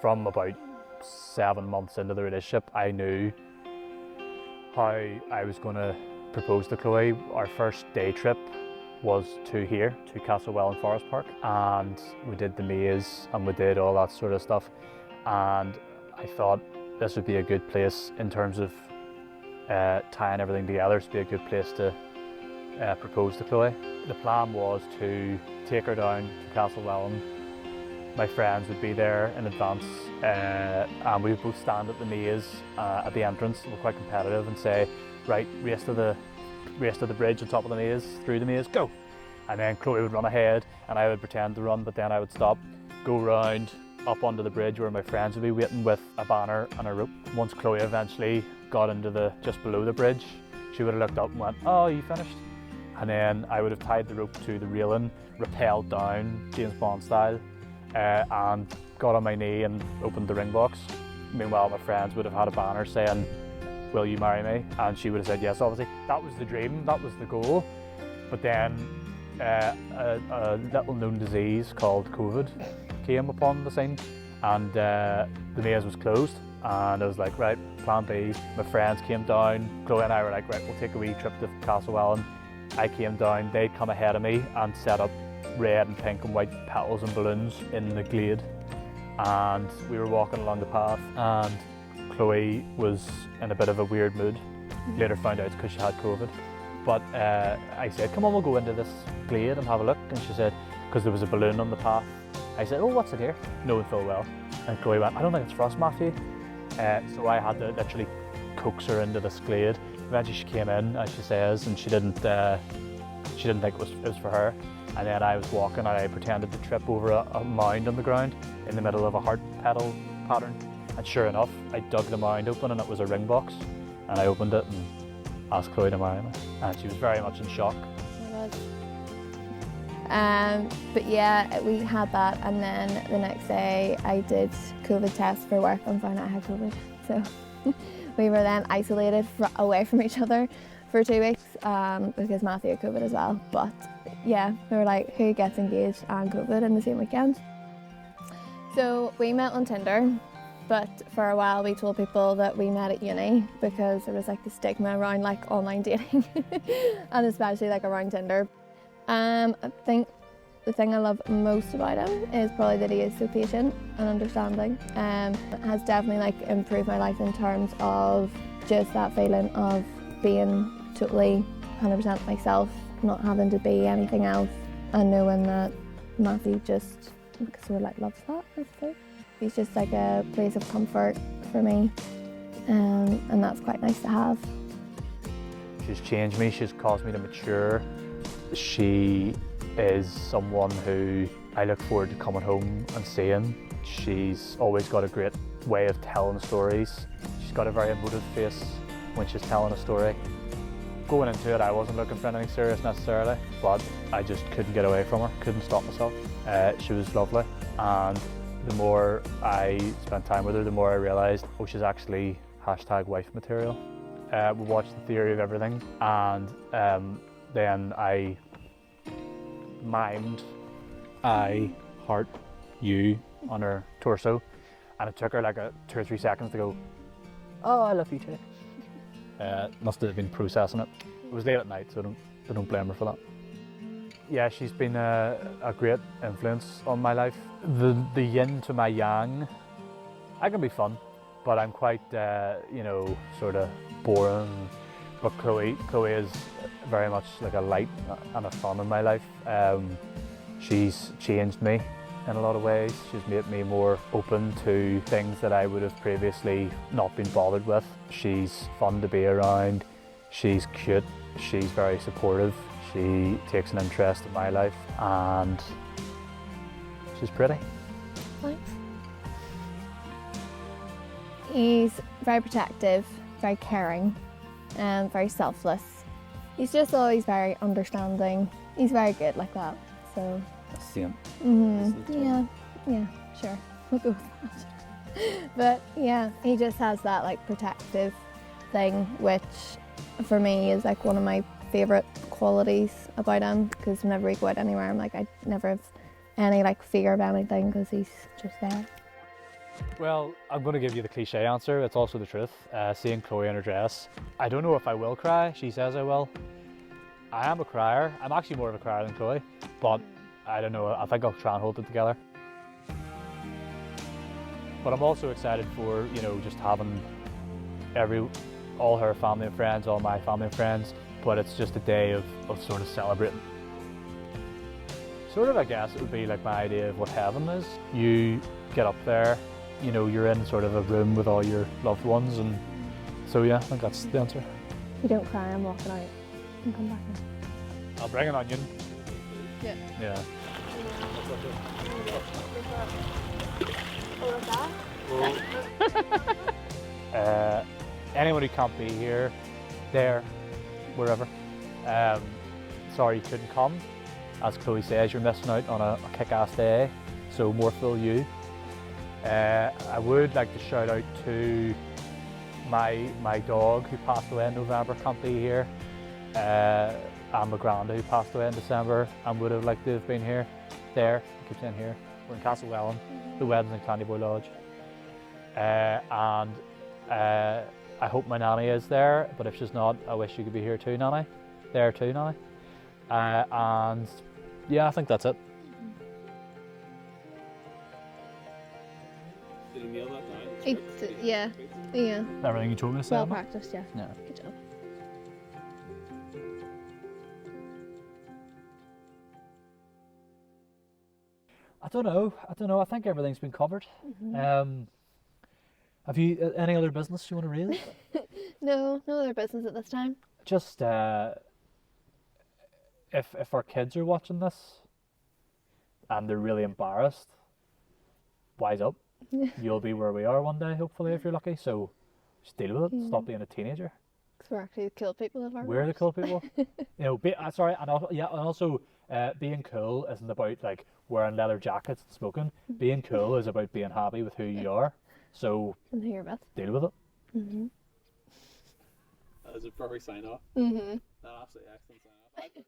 From about 7 months into the relationship, I knew how I was going to propose to Chloe. Our first day trip was to Castlewellan Forest Park, and we did the maze and we did all that sort of stuff, and I thought this would be a good place in terms of tying everything together, to be a good place to propose to Chloe. The plan was to take her down to Castlewellan. My friends would be there in advance, and we would both stand at the maze at the entrance. We're quite competitive and say, right, race to the bridge on top of the maze, through the maze, go! And then Chloe would run ahead and I would pretend to run, but then I would stop, go round up onto the bridge where my friends would be waiting with a banner and a rope. Once Chloe eventually got into just below the bridge, she would have looked up and went, oh, you finished? And then I would have tied the rope to the railing, rappelled down, James Bond style, and got on my knee and opened the ring box. Meanwhile, my friends would have had a banner saying, will you marry me? And she would have said yes, obviously. That was the dream, that was the goal. But then a little known disease called COVID came upon the scene, and the maze was closed. And I was like, right, plan B. My friends came down. Chloe and I were like, right, we'll take a wee trip to Castlewellan. I came down, they'd come ahead of me and set up red and pink and white petals and balloons in the glade. And we were walking along the path, and Chloe was in a bit of a weird mood. Later found out it's because she had COVID. But I said, come on, we'll go into this glade and have a look. And she said, because there was a balloon on the path. I said, oh, what's it here? Knowing full well. And Chloe went, I don't think it's for us, Matthew. So I had to literally coax her into this glade. Eventually she came in, as she says, and she didn't think it was for her. And then I was walking and I pretended to trip over a mound on the ground in the middle of a heart petal pattern. And sure enough, I dug the mound open and it was a ring box. And I opened it and asked Chloe to marry me. And she was very much in shock. But yeah, we had that, and then the next day I did COVID tests for work and found out I had COVID. So we were then isolated away from each other for 2 weeks because Matthew had COVID as well. But yeah, we were like, who gets engaged and COVID in the same weekend? So we met on Tinder, but for a while we told people that we met at uni because there was like the stigma around like online dating and especially like around Tinder. I think the thing I love most about him is probably that he is so patient and understanding. It has definitely like improved my life in terms of just that feeling of being totally 100% myself, not having to be anything else, and knowing that Matthew just sort of like loves that, I suppose. He's just like a place of comfort for me, and that's quite nice to have. She's changed me, she's caused me to mature. She is someone who I look forward to coming home and seeing. She's always got a great way of telling stories. She's got a very emotive face when she's telling a story. Going into it, I wasn't looking for anything serious necessarily, but I just couldn't get away from her, couldn't stop myself. She was lovely, and the more I spent time with her, the more I realised, oh, she's actually #wife material. We watched The Theory of Everything, and then I mimed I heart you on her torso, and it took her like 2 or 3 seconds to go, oh, I love you too. Must have been processing it. It was late at night, so I don't blame her for that. Yeah, she's been a great influence on my life. The yin to my yang. I can be fun, but I'm quite, sort of boring. But Chloe is very much like a light and a fun in my life. She's changed me in a lot of ways. She's made me more open to things that I would have previously not been bothered with. She's fun to be around. She's cute. She's very supportive. She takes an interest in my life, and she's pretty. Thanks. He's very protective, very caring, and very selfless. He's just always very understanding. He's very good like that. So. Same. Yeah, sure. We'll go with that. But yeah, he just has that like protective thing, which for me is like one of my favourite qualities about him, because whenever we go out anywhere, I'm like, I never have any like fear of anything because he's just there. Well, I'm going to give you the cliche answer. It's also the truth. Seeing Chloe in her dress, I don't know if I will cry. She says I will. I am a crier. I'm actually more of a crier than Chloe, but I don't know. I think I'll try and hold it together. But I'm also excited for, you know, just having all her family and friends, all my family and friends. But it's just a day of sort of celebrating. Sort of, I guess, it would be like my idea of what heaven is. You get up there, you know, you're in sort of a room with all your loved ones, and so yeah, I think that's the answer. If you don't cry, I'm walking out and come back in. I'll bring an onion. Yeah. Yeah. Anyone who can't be here, there, wherever, sorry you couldn't come. As Chloe says, you're missing out on a kick-ass day, so more fool you. I would like to shout out to my dog who passed away in November, can't be here, and my granda who passed away in December and would have liked to have been here. There, I keep saying here. We're in Castlewellan, the wedding's in Candyboy Lodge. And I hope my nanny is there, but if she's not, I wish you could be here too, nanny. There too, nanny. And yeah, I think that's it. Did he nail that down? Yeah. Everything you told me to say? Well practiced, yeah. Yeah. Good job. I don't know. I think everything's been covered. Have you any other business you want to raise? No other business at this time. Just if our kids are watching this and they're really embarrassed, wise up. You'll be where we are one day, hopefully, if you're lucky. So just deal with it. Stop being a teenager. Because we're actually the cool people of our We're the lives. cool people. You know, and also being cool isn't about like wearing leather jackets and smoking. Being cool is about being happy with who you are. So And who you're with. deal with it. That was a perfect sign off. Mm-hmm. Absolutely excellent sign off.